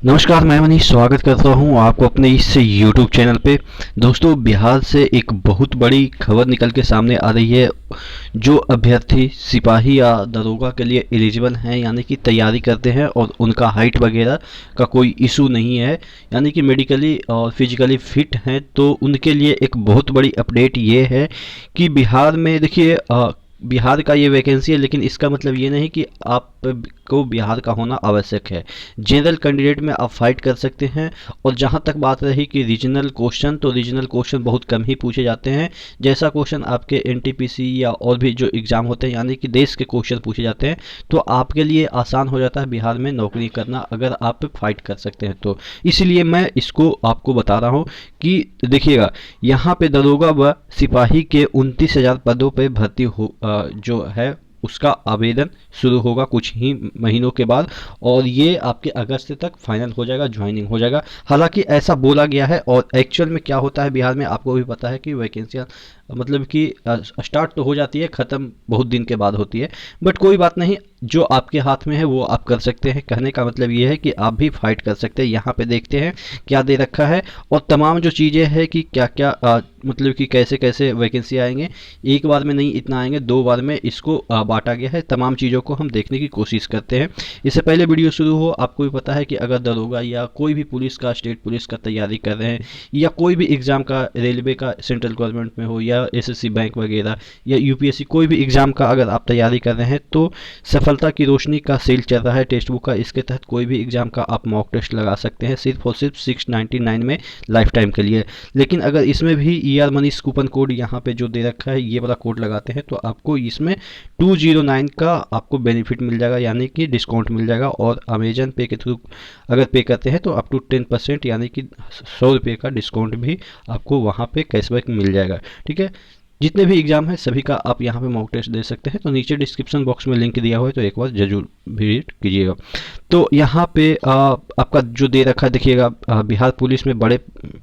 नमस्कार, मैं मनीष स्वागत करता हूं आपको अपने इस YouTube चैनल पे। दोस्तों, बिहार से एक बहुत बड़ी खबर निकल के सामने आ रही है। जो अभ्यर्थी सिपाही या दरोगा के लिए एलिजिबल हैं, यानी कि तैयारी करते हैं और उनका हाइट वगैरह का कोई इशू नहीं है, यानी कि मेडिकली और फिजिकली फिट हैं, तो उनके लिए एक बहुत बड़ी अपडेट ये है कि बिहार में देखिए बिहार का ये वैकेंसी है, लेकिन इसका मतलब ये नहीं कि आप को बिहार का होना आवश्यक है। जनरल कैंडिडेट में आप फाइट कर सकते हैं। और जहाँ तक बात रही कि रीजनल क्वेश्चन, तो रीजनल क्वेश्चन बहुत कम ही पूछे जाते हैं। जैसा क्वेश्चन आपके एनटीपीसी या और भी जो एग्ज़ाम होते हैं, यानी कि देश के क्वेश्चन पूछे जाते हैं, तो आपके लिए आसान हो जाता है बिहार में नौकरी करना, अगर आप फाइट कर सकते हैं तो। इसलिए मैं इसको आपको बता रहा हूँ कि देखिएगा, यहाँ पे दरोगा व सिपाही के 29,000 पदों पे भर्ती जो है उसका आवेदन शुरू होगा कुछ ही महीनों के बाद, और ये आपके अगस्त तक फाइनल हो जाएगा, ज्वाइनिंग हो जाएगा। हालांकि ऐसा बोला गया है, और एक्चुअल में क्या होता है बिहार में आपको भी पता है कि वैकेंसियाँ मतलब कि स्टार्ट तो हो जाती है, ख़त्म बहुत दिन के बाद होती है। बट कोई बात नहीं, जो आपके हाथ में है वो आप कर सकते हैं। कहने का मतलब ये है कि आप भी फाइट कर सकते हैं। यहाँ पे देखते हैं क्या दे रखा है, और तमाम जो चीज़ें हैं कि क्या क्या मतलब कि कैसे कैसे वैकेंसी आएंगे। एक बार में नहीं इतना आएंगे, 2 बार में इसको बांटा गया है। तमाम चीज़ों को हम देखने की कोशिश करते हैं। इससे पहले वीडियो शुरू हो, आपको भी पता है कि अगर दरोगा या कोई भी पुलिस का, स्टेट पुलिस का तैयारी कर रहे हैं, या कोई भी एग्ज़ाम का, रेलवे का, सेंट्रल गवर्नमेंट में हो, या एसएससी बैंक वगैरह, या यूपीएससी, कोई भी एग्ज़ाम का अगर आप तैयारी कर रहे हैं, तो सफलता की रोशनी का सेल चल रहा है टेक्स्ट बुक का। इसके तहत कोई भी एग्ज़ाम का आप मॉक टेस्ट लगा सकते हैं, सिर्फ और सिर्फ 699 में, लाइफ टाइम के लिए। लेकिन अगर इसमें भी ER मनीष कूपन कोड यहाँ पे जो दे रखा है, ये वाला कोड लगाते हैं, तो आपको इसमें 209 का आपको बेनिफिट मिल जाएगा, यानी कि डिस्काउंट मिल जाएगा। और अमेजन पे के थ्रू अगर पे करते हैं तो अप टू 10%, यानी कि 100 रुपये का डिस्काउंट भी आपको वहाँ पे कैशबैक मिल जाएगा। ठीक है, जितने भी एग्ज़ाम है सभी का आप यहाँ पे मॉक टेस्ट दे सकते हैं। तो नीचे डिस्क्रिप्शन बॉक्स में लिंक दिया हुआ है, तो एक बार जरूर विजिट कीजिएगा। तो यहाँ पे आपका जो दे रखा है देखिएगा, बिहार पुलिस में बड़े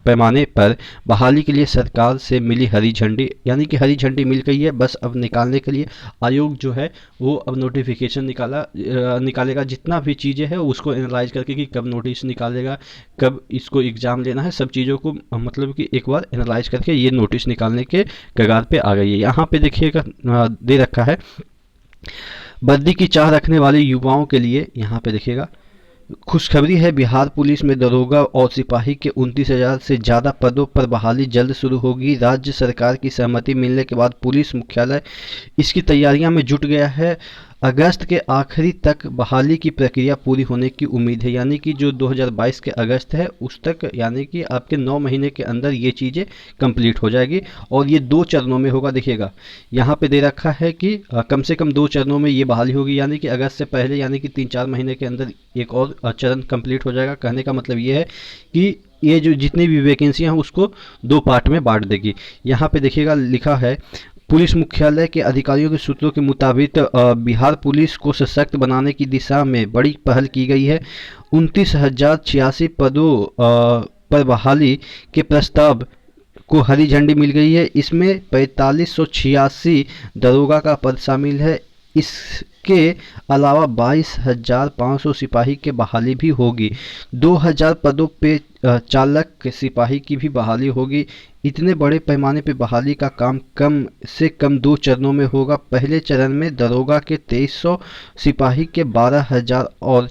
पैमाने पर बहाली के लिए सरकार से मिली हरी झंडी, यानी कि हरी झंडी मिल गई है। बस अब निकालने के लिए आयोग जो है वो अब नोटिफिकेशन निकालेगा। जितना भी चीज़ें हैं उसको एनालाइज करके कि कब नोटिस निकालेगा, कब इसको एग्ज़ाम लेना है, सब चीज़ों को मतलब कि एक बार एनालाइज करके ये नोटिस निकालने के कगार पे आ गई है। यहाँ पे देखिएगा दे रखा है, वर्दी की चाह रखने वाले युवाओं के लिए यहाँ पे देखिएगा खुशखबरी है। बिहार पुलिस में दरोगा और सिपाही के 29,000 से ज़्यादा पदों पर बहाली जल्द शुरू होगी। राज्य सरकार की सहमति मिलने के बाद पुलिस मुख्यालय इसकी तैयारियां में जुट गया है। अगस्त के आखिरी तक बहाली की प्रक्रिया पूरी होने की उम्मीद है, यानी कि जो 2022 के अगस्त है उस तक, यानी कि आपके 9 महीने के अंदर ये चीज़ें कंप्लीट हो जाएगी। और ये 2 चरणों में होगा। देखिएगा यहाँ पे दे रखा है कि कम से कम 2 चरणों में ये बहाली होगी, यानी कि अगस्त से पहले, यानी कि 3-4 महीने के अंदर एक और चरण कंप्लीट हो जाएगा। कहने का मतलब ये है कि ये जो जितनी भी वैकेंसियाँ हैं उसको 2 पार्ट में बांट देगी। यहाँ पे देखिएगा लिखा है, पुलिस मुख्यालय के अधिकारियों के सूत्रों के मुताबिक बिहार पुलिस को सशक्त बनाने की दिशा में बड़ी पहल की गई है। 29,086 पदों पर बहाली के प्रस्ताव को हरी झंडी मिल गई है। इसमें 4586 दरोगा का पद शामिल है। इसके अलावा 22,500 सिपाही के बहाली भी होगी। 2,000 पदों पे चालक सिपाही की भी बहाली होगी। इतने बड़े पैमाने पे बहाली का काम कम से कम 2 चरणों में होगा। पहले चरण में दरोगा के 2300 सिपाही के 12,000 और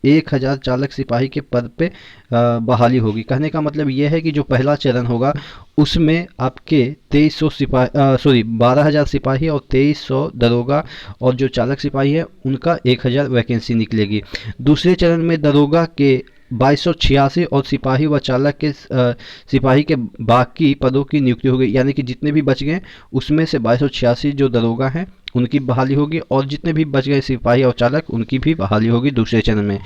1,000 चालक सिपाही के पद पे बहाली होगी। कहने का मतलब यह है कि जो पहला चरण होगा उसमें आपके 12,000 सिपाही और 2300 दरोगा, और जो चालक सिपाही है उनका 1,000 वैकेंसी निकलेगी। दूसरे चरण में दरोगा के 2286 और सिपाही व चालक के सिपाही के बाकी पदों की नियुक्ति होगी, यानी कि जितने भी बच गए उसमें से 2286 जो दरोगा हैं उनकी बहाली होगी, और जितने भी बच गए सिपाही और चालक उनकी भी बहाली होगी दूसरे चरण में।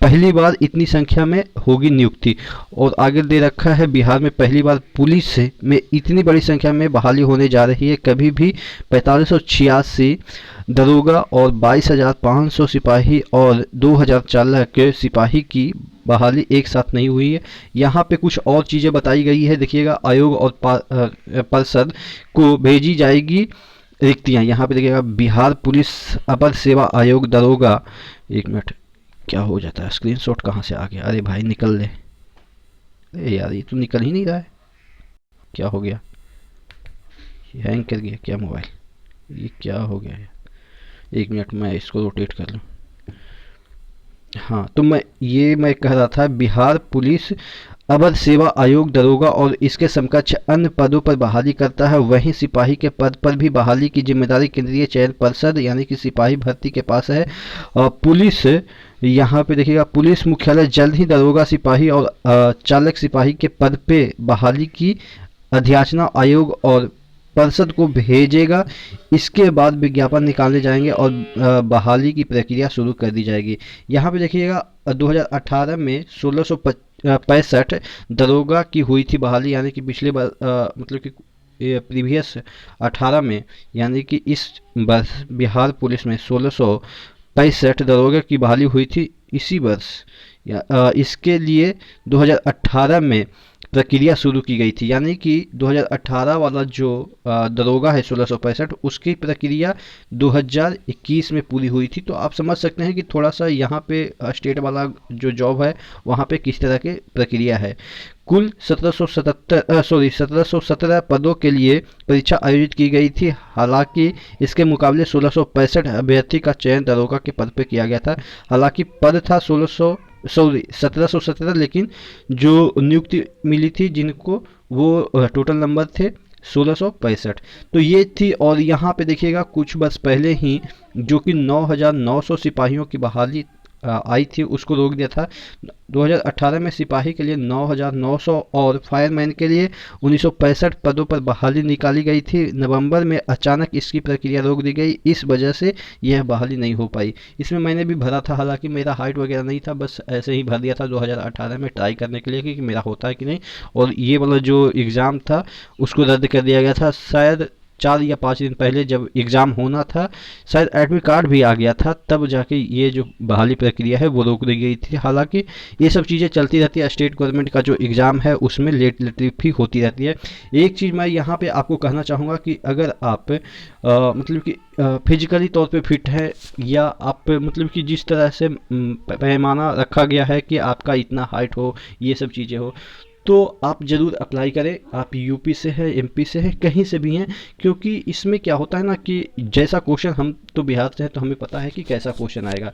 पहली बार इतनी संख्या में होगी नियुक्ति। और आगे दे रखा है, बिहार में पहली बार पुलिस में इतनी बड़ी संख्या में बहाली होने जा रही है। कभी भी 4586 दरोगा और 22,500 सिपाही और 2,000 चालक सिपाही की बहाली एक साथ नहीं हुई है। यहाँ पे कुछ और चीज़ें बताई गई है। देखिएगा, आयोग और परिषद को भेजी जाएगी रिक्तियाँ। यहाँ पे देखिएगा, बिहार पुलिस अपर सेवा आयोग दरोगा, एक मिनट, क्या हो जाता है, स्क्रीनशॉट कहाँ से आ गया, अरे भाई निकल ले, अरे यार ये तो निकल ही नहीं रहा है, क्या हो गया, हैंग कर गया क्या मोबाइल, ये क्या हो गया है। एक मिनट मैं इसको रोटेट कर लूँ। हाँ तो मैं कह रहा था, बिहार पुलिस अवर सेवा आयोग दरोगा और इसके समकक्ष अन्य पदों पर बहाली करता है। वहीं सिपाही के पद पर भी बहाली की जिम्मेदारी केंद्रीय चयन पर्षद यानी कि सिपाही भर्ती के पास है। और पुलिस, यहाँ पे देखिएगा, पुलिस मुख्यालय जल्द ही दरोगा सिपाही और चालक सिपाही के पद पे बहाली की अध्याचना आयोग और परिषद को भेजेगा। इसके बाद विज्ञापन निकाले जाएंगे और बहाली की प्रक्रिया शुरू कर दी जाएगी। यहाँ पे देखिएगा 2018 में 1665 दरोगा की हुई थी बहाली, यानी कि पिछले बार मतलब कि प्रीवियस 18 में, यानी कि इस वर्ष बिहार पुलिस में 1665 दरोगा की बहाली हुई थी इसी वर्ष। इसके लिए 2018 में प्रक्रिया शुरू की गई थी, यानी कि 2018 वाला जो दरोगा है 1665 उसकी प्रक्रिया 2021 में पूरी हुई थी। तो आप समझ सकते हैं कि थोड़ा सा यहाँ पे स्टेट वाला जो जॉब है वहाँ पे किस तरह के प्रक्रिया है। कुल 1717 पदों के लिए परीक्षा आयोजित की गई थी। हालांकि इसके मुकाबले 1665 अभ्यर्थी का चयन दरोगा के पद पर किया गया था। हालांकि पद था 1717, लेकिन जो नियुक्ति मिली थी जिनको, वो टोटल नंबर थे 1665। तो ये थी। और यहाँ पे देखिएगा कुछ वर्ष पहले ही जो कि 9900 सिपाहियों की बहाली आई थी उसको रोक दिया था। 2018 में सिपाही के लिए 9900 और फायरमैन के लिए 1965 पदों पर बहाली निकाली गई थी। नवंबर में अचानक इसकी प्रक्रिया रोक दी गई, इस वजह से यह बहाली नहीं हो पाई। इसमें मैंने भी भरा था, हालांकि मेरा हाइट वगैरह नहीं था, बस ऐसे ही भर दिया था 2018 में ट्राई करने के लिए कि मेरा होता है कि नहीं। और ये वाला जो एग्ज़ाम था उसको रद्द कर दिया गया था। शायद 4 या 5 दिन पहले जब एग्ज़ाम होना था, शायद एडमिट कार्ड भी आ गया था, तब जाके ये जो बहाली प्रक्रिया है वो रोक दी गई थी। हालांकि ये सब चीज़ें चलती रहती है। स्टेट गवर्नमेंट का जो एग्ज़ाम है उसमें लेट भी होती रहती है। एक चीज़ मैं यहाँ पे आपको कहना चाहूँगा कि अगर आप मतलब कि फिजिकली तौर पे फिट है, या आप मतलब कि जिस तरह से पैमाना रखा गया है कि आपका इतना हाइट हो, ये सब चीज़ें हो, तो आप ज़रूर अप्लाई करें। आप यूपी से है, एमपी से है, कहीं से भी हैं, क्योंकि इसमें क्या होता है ना कि जैसा क्वेश्चन, हम तो बिहार से हैं तो हमें पता है कि कैसा क्वेश्चन आएगा।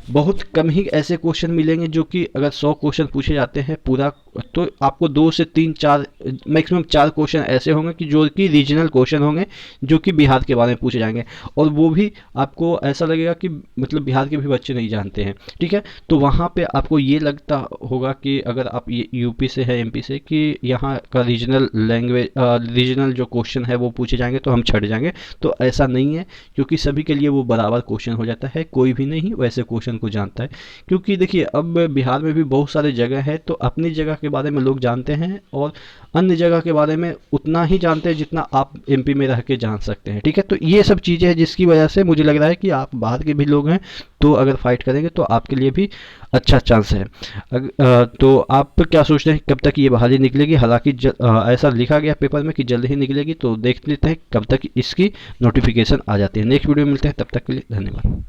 बहुत कम ही ऐसे क्वेश्चन मिलेंगे जो कि अगर 100 क्वेश्चन पूछे जाते हैं पूरा, तो आपको 2 से 3 4 मैक्सिमम 4 क्वेश्चन ऐसे होंगे कि जो कि रीजनल क्वेश्चन होंगे, जो कि बिहार के बारे में पूछे जाएंगे, और वो भी आपको ऐसा लगेगा कि मतलब बिहार के भी बच्चे नहीं जानते हैं। ठीक है, तो वहाँ पे आपको ये लगता होगा कि अगर आप ये यूपी से है, एमपी से, कि यहाँ का रीजनल लैंग्वेज, रीजनल जो क्वेश्चन है वो पूछे जाएंगे तो हम छट जाएंगे। तो ऐसा नहीं है, क्योंकि सभी के लिए वो बराबर क्वेश्चन हो जाता है। कोई भी नहीं वैसे क्वेश्चन को जानता है, क्योंकि देखिए अब बिहार में भी बहुत सारे जगह है, तो अपनी जगह के बारे में लोग जानते हैं और अन्य जगह के बारे में उतना ही जानते हैं जितना आप एमपी में रह के जान सकते हैं। ठीक है, तो ये सब चीज़ें हैं जिसकी वजह से मुझे लग रहा है कि आप बाहर के भी लोग हैं, तो अगर फाइट करेंगे तो आपके लिए भी अच्छा चांस है। तो आप क्या सोचते हैं कब तक ये बहाली निकलेगी? हालांकि ऐसा लिखा गया पेपर में कि जल्द ही निकलेगी, तो देख लेते हैं कब तक इसकी नोटिफिकेशन आ जाती है। नेक्स्ट वीडियो में मिलते हैं, तब तक के लिए धन्यवाद।